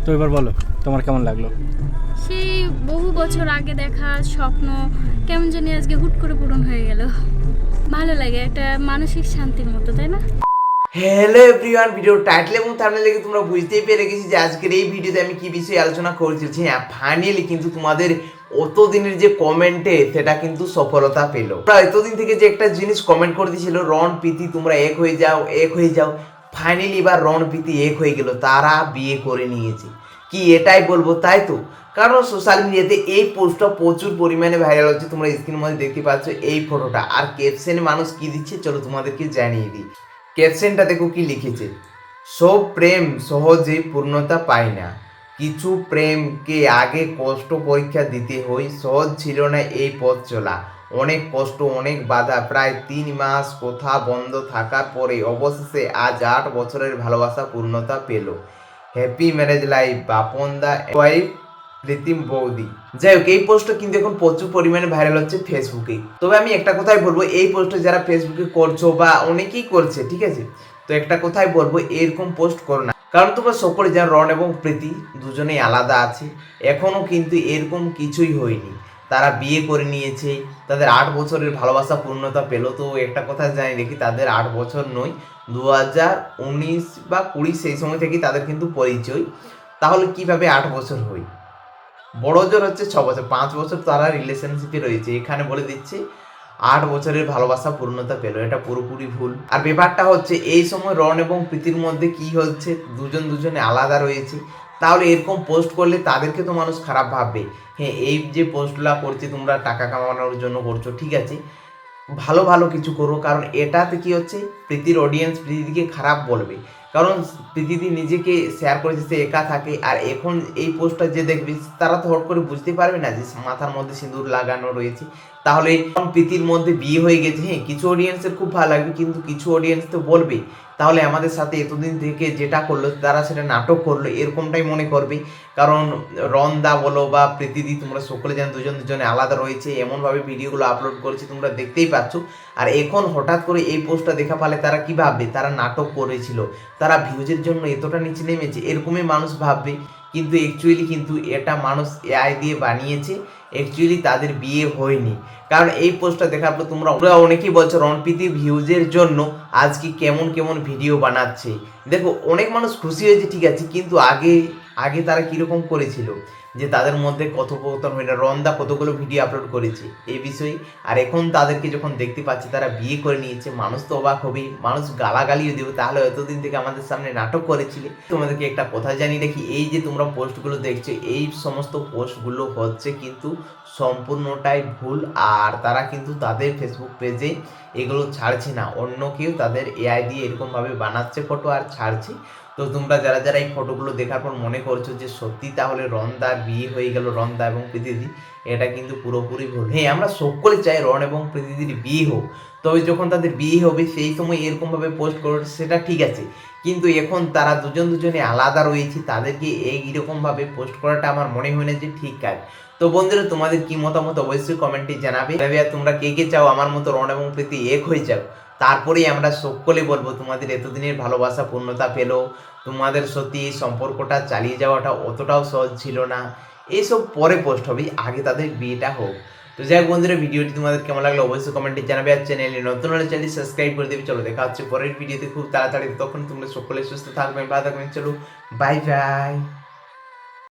তো এবার বলো তোমার কেমন লাগলো? সেই বহু বছর আগে দেখা স্বপ্ন কেমন জানি আজকে হুট করে পূরণ হয়ে গেল। ভালো লাগে, একটা মানসিক শান্তির মতো, তাই না? হ্যালো এভরিওয়ান, ভিডিও টাইটেল এবং থাম্বনেল দেখে তোমরা বুঝতেই পেরে গেছি যে আজকের এই ভিডিওতে আমি কি বিষয়ে আলোচনা করতেছি। হ্যাঁ, ফাইনালি কিন্তু তোমাদের অত দিনের যে কমেন্টে সেটা কিন্তু সফলতা পেল। এতদিন থেকে যে একটা জিনিস কমেন্ট করে দিয়েছিল, রন প্রীতি তোমরা এক হয়ে যাও এক হয়ে যাও, ফাইনালি এবার রন প্রীতি এক হয়ে গেল, তারা বিয়ে করে নিয়েছে। কি এটাই বলবো, তাই তো? কারণ সোশ্যাল মিডিয়াতে এই পোস্টটা প্রচুর পরিমাণে ভাইরাল হচ্ছে। তোমরা স্ক্রিনের মধ্যে দেখতে পাচ্ছ এই ফটোটা, আর ক্যাপশনে মানুষ কি দিচ্ছে চলো তোমাদেরকে জানিয়ে দিই। ক্যাপশনটা দেখো কি লিখেছে, সব প্রেম সহজে পূর্ণতা পায় না, কিছু প্রেমকে আগে কষ্ট পরীক্ষা দিতে হয়, সহজ ছিল না এই পথ চলা, অনেক কষ্ট অনেক বাধা, প্রায় 3 মাস কথা বন্ধ থাকার পরে অবশেষে আজ 8 বছরের ভালোবাসা পূর্ণতা পেল। হ্যাপি ম্যারেজ লাইফ বাপন দা ওয়াইফ রীতিম বৌদি। যাই হোক, এই পোস্টটা কিন্তু এখন প্রচুর পরিমাণে ভাইরাল হচ্ছে ফেসবুকে। তবে আমি একটা কথাই বলবো, এই পোস্টটা যারা ফেসবুকে করছো বা অনেকেই করছে, ঠিক আছে, তো একটা কথাই বলবো, এরকম পোস্ট করো না। কারণ তোমরা সকলে জানো রন এবং প্রীতি দুজনেই আলাদা আছে, এখনো কিন্তু এরকম কিছুই হয়নি, তারা বিয়ে করে নিয়েছে, তাদের 8 বছরের ভালোবাসা পূর্ণতা পেল। তো একটা কথা জানি দেখি, তাদের 8 বছর নয়, 2019 বা 20 সেই সময় থেকেই তাদের কিন্তু পরিচয়। তাহলে কিভাবে 8 বছর হয়? বড় জোর হচ্ছে 6 বছর, 5 বছর তারা রিলেশনশিপে রয়েছে, এখানে বলে দিচ্ছে 8 বছরের ভালোবাসা পূর্ণতা পেল, এটা পুরোপুরি ভুল। আর ব্যাপারটা হচ্ছে এই সময় রন এবং প্রীতির মধ্যে কি হচ্ছে, দুজনে আলাদা রয়েছে, তাহলে এরকম পোস্ট করলে তাদেরকে তো মানুষ খারাপ ভাববে। হ্যাঁ, এই যে পোস্টগুলো করছে তোমরা টাকা কামানোর জন্য করছো, ঠিক আছে, ভালো ভালো কিছু করো, কারণ এটাতে কি হচ্ছে, প্রীতির অডিয়েন্স প্রীতিদিকে খারাপ বলবে, কারণ প্রীতিদি নিজেকে শেয়ার করেছে সে একা থাকে, আর এখন এই পোস্টটা যে দেখবে তারা তো হট করে বুঝতে পারবে না যে মাথার মধ্যে সিঁদুর লাগানো রয়েছে। তাহলে প্রীতির মধ্যে বিয়ে হয়ে গেছে, হ্যাঁ, কিছু অডিয়েন্সের খুব ভালো লাগবে, কিন্তু কিছু অডিয়েন্স তো বলবে তাহলে আমাদের সাথে এতদিন থেকে যেটা করলো তারা সেটা নাটক করলো, এরকমটাই মনে করবে। কারণ রন্দা বলো বা প্রীতিদি, তোমরা সকলে জানো দুজনে আলাদা রয়েছে, এমনভাবে ভিডিওগুলো আপলোড করেছে তোমরা দেখতেই পাচ্ছ। আর এখন হঠাৎ করে এই পোস্টটা দেখা পালে তারা কি ভাববে, তারা নাটক করেছিল, তারা ভিউজের জন্য এতটা নিচে নেমেছে, এরকমই মানুষ ভাববে। কিন্তু অ্যাকচুয়ালি কিন্তু এটা মানুষ এআই দিয়ে বানিয়েছে, অ্যাকচুয়ালি তাদের বিয়ে হয়নি। কারণ এই পোস্টটা দেখার পর তোমরা অনেকেই বলছো রণপ্রীতি ভিউজের জন্য আজকে কেমন কেমন ভিডিও বানাচ্ছে। দেখো, অনেক মানুষ খুশি হয়েছে, ঠিক আছে, কিন্তু আগে আগে তারা কীরকম করেছিল, যে তাদের মধ্যে কথোপকথন হয় না, রন্দা কতগুলো ভিডিও আপলোড করেছে এই বিষয়ে, আর এখন তাদেরকে যখন দেখতে পাচ্ছে তারা বিয়ে করে নিয়েছে, মানুষ তো অবাক হবেই, মানুষ গালাগালিও দেবে, তাহলে এতদিন থেকে আমাদের সামনে নাটক করেছিলে। তোমাদেরকে একটা কথা জানিয়ে রাখি, এই যে তোমরা পোস্টগুলো দেখছো, এই সমস্ত পোস্টগুলো হচ্ছে কিন্তু সম্পূর্ণটাই ভুল, আর তারা কিন্তু তাদের ফেসবুক পেজে এগুলো ছাড়ছে না, অন্য কেউ তাদের এআই দিয়ে এরকমভাবে বানাচ্ছে ফটো আর ছাড়ছে। তো তোমরা যারা যারা এই ফটোগুলো দেখার পর মনে করছো যে সত্যি তাহলে রনদার বিয়ে হয়ে গেল, রনদা এবং প্রীতিদি, এটা কিন্তু পুরোপুরি ভুল। হ্যাঁ, আমরা সকলে চাই রন এবং প্রীতিদির বিয়ে হোক, তবে যখন তাদের বিয়ে হবে সেই সময় এরকমভাবে পোস্ট করো সেটা ঠিক আছে, কিন্তু এখন তারা দুজনে আলাদা রয়েছে, তাদেরকে এইরকমভাবে পোস্ট করাটা আমার মনে হয় না যে ঠিক কাজ। তো বন্ধুরা, তোমাদের কি মতামত অবশ্যই কমেন্টে জানাবে। তোমরা কে কে চাও আমার মতো রন এবং প্রীতি এক হয়ে যাও, তারপরেই আমরা সকলে বলবো তোমাদের এতদিনের ভালোবাসা পূর্ণতা পেল, তোমাদের সত্যি এই সম্পর্কটা চালিয়ে যাওয়াটা অতটাও সহজ ছিল না, এইসব পরে পোস্ট হবে, আগে তাদের বিয়েটা হোক। তো যাই হোক বন্ধুরা, ভিডিওটি তোমাদের কেমন লাগলো অবশ্যই কমেন্টে জানাবে, আর চ্যানেলে নতুন হলে চ্যানেল সাবস্ক্রাইব করে দেবে। চলো দেখা হচ্ছে পরের ভিডিওতে খুব তাড়াতাড়ি, তখন তোমরা সকলে সুস্থ থাকবেন, ভালো থাকবেন, চলো বাই বাই।